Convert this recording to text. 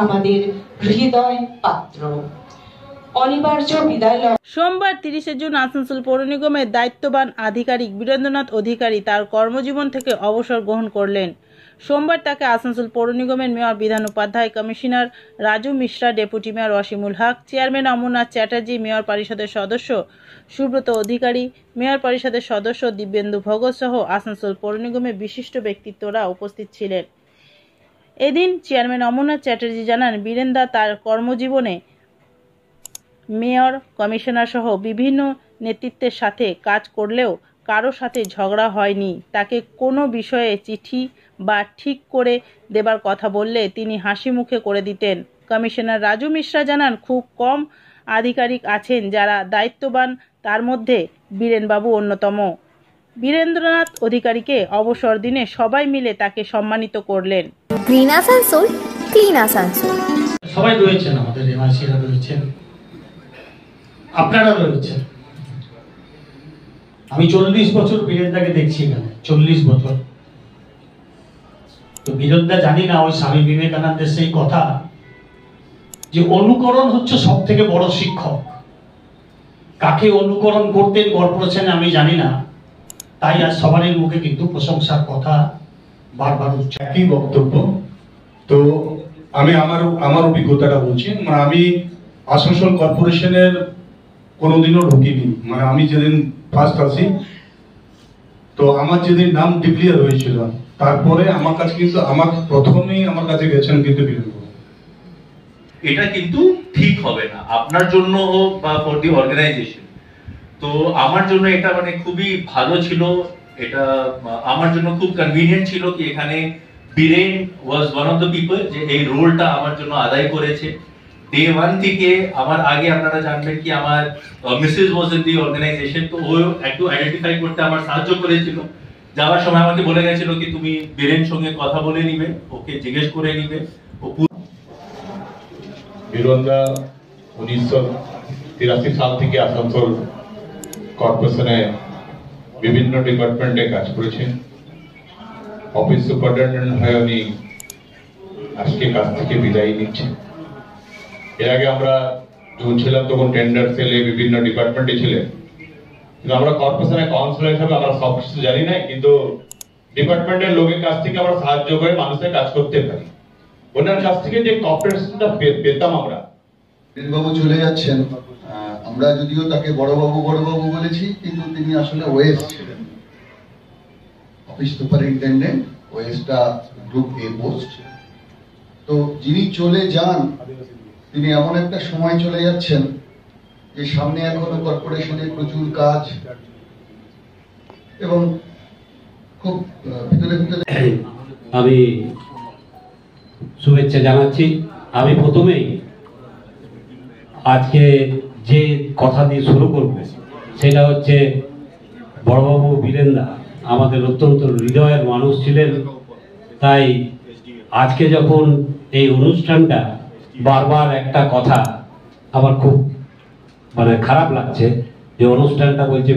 আমাদের হৃদয় পাত্র। অনিবার্য বিদায়। সোমবার 30 জুন আসানসোল পৌর নিগমের দায়িত্ববান আধিকারিক বীরেন্দ্রনাথ অধিকারী তার কর্মজীবন থেকে অবসর গ্রহণ করলেন। সোমবার তাকে আসানসোল পৌর নিগমের mayor Bidhan Upadhyay, commissioner Raju Mishra, deputy mayor Wasimul Haque, chairman Amarnath Chatterjee, mayor পরিষদের সদস্য সুব্রত অধিকারী, মেয়র পরিষদের সদস্য দিব্যেন্দু ভগত সহ আসানসোল পৌর নিগমের বিশিষ্ট ব্যক্তিত্বরা উপস্থিত ছিলেন। এদিন চেয়ারম্যান অমরনাথ চ্যাটার্জি জানান, বীরেন্দা তার কর্মজীবনে মেয়র, কমিশনার সহ বিভিন্ন নেতৃত্বের সাথে কাজ করলেও কারো সাথে ঝগড়া হয়নি। তাকে কোনো বিষয়ে চিঠি বা ঠিক করে দেবার কথা বললে তিনি হাসি মুখে করে দিতেন। কমিশনার রাজু মিশ্রা জানান, খুব কম আধিকারিক আছেন যারা দায়িত্ববান, তার মধ্যে বীরেনবাবু অন্যতম। বীরেন্দ্রনাথ অধিকারীকে অবসর দিনে সবাই মিলে তাকে সম্মানিত করলেন। Green Asansol, clean Asansol. সবাই রয়েছেন, আমাদের এমআইসিরা রয়েছেন, আপনারা রয়েছেন। আমি 40 বছর বীরেন্দাকে দেখছি এখানে, 40 বছর। তো বীরেন্দা জানি না ওই স্বামী বিবেকানন্দের সেই কথা যে অনুকরণ হচ্ছে সব থেকে বড় শিক্ষক। কাকে অনুকরণ করতেন কর্পোরেশন আমি জানি না, তাই আজ সবারই মুখে কিন্তু প্রশংসার কথা বারবার উঠছে। একই বক্তব্য। তো আমি আমার অভিজ্ঞতাটা বলছি। মানে আমি আসানসোল কর্পোরেশনের কোনোদিনও ঢুকিনি। মানে আমি যেদিন ফার্স্ট আসি, তো আমার যেদিন নাম ডিক্লেয়ার হয়েছিল, তারপরে আমার কাছে কিন্তু প্রথমেই আমার কাছে গেছেন কিন্তু বীরেন্দ্র। এটা কিন্তু ঠিক হবে না আপনার জন্য হোক বা ফর দি অর্গানাইজেশন। তো আমার জন্য এটা মানে খুবই ভালো ছিল, এটা আমার জন্য খুব কনভিনিয়েন্ট ছিল কি এখানে Biren was one of the people যে এই রোলটা আমার জন্য আদায় করেছে। ডে 1 থেকে আমার আগে আপনারা জানবেন কি আমার Mrs was in the organisation, তো ও একটু আইডেন্টিফাই করতে আমার সাহায্য করেছিল। যাওয়ার সময় আমাকে বলে গেছিল কি তুমি বীরেন সঙ্গে কথা বলে নিবে, ওকে জিজ্ঞেস করে নিবে। বীরেন্দা 1983 সাল থেকে আসানসোল কর্পোরেশনে বিভিন্ন ডিপার্টমেন্টে কাজ করেছেন। অফিস সুপারিনটেন্ডেন্ট হয়ে উনি আজকে কাজ থেকে বিদায় নিচ্ছেন। এর আগে আমরা যখন ছিলাম তখন টেন্ডার সেলে বিভিন্ন ডিপার্টমেন্টে ছিলেন, কিন্তু আমরা কর্পোরেশনে কাউন্সিলর হিসেবে আমরা সব কিছু জানি না, কিন্তু ডিপার্টমেন্টের লোকের কাছ থেকে আমরা সাহায্য করে মানুষের কাজ করতে পারি। ওনার কাছ থেকে যে কর্পোরেশনটা পেতাম আমরা। বীরেনবাবু চলে যাচ্ছেন, আমরা যদিও তাকে বড়বাবু বলেছি, কিন্তু তিনি আসলে ওএস ছিলেন, অফিস সুপারিনটেন্ডেন্ট। ওএসটা গ্রুপ এ পোস্ট। তো যিনি চলে যান, তিনি এমন একটা সময় চলে যাচ্ছেন যে সামনে এখনো কর্পোরেশনে প্রচুর কাজ এবং খুব ভিতরে আমি শুভেচ্ছা জানাচ্ছি। আমি প্রথমেই আজকে যে কথা দিয়ে শুরু করব সেটা হচ্ছে বড়বাবু বীরেন্দা আমাদের অত্যন্ত হৃদয়ের মানুষ ছিলেন। তাই আজকে যখন এই অনুষ্ঠানটা বারবার একটা কথা আমার খুব খারাপ লাগছে যে অনুষ্ঠানটা বলছে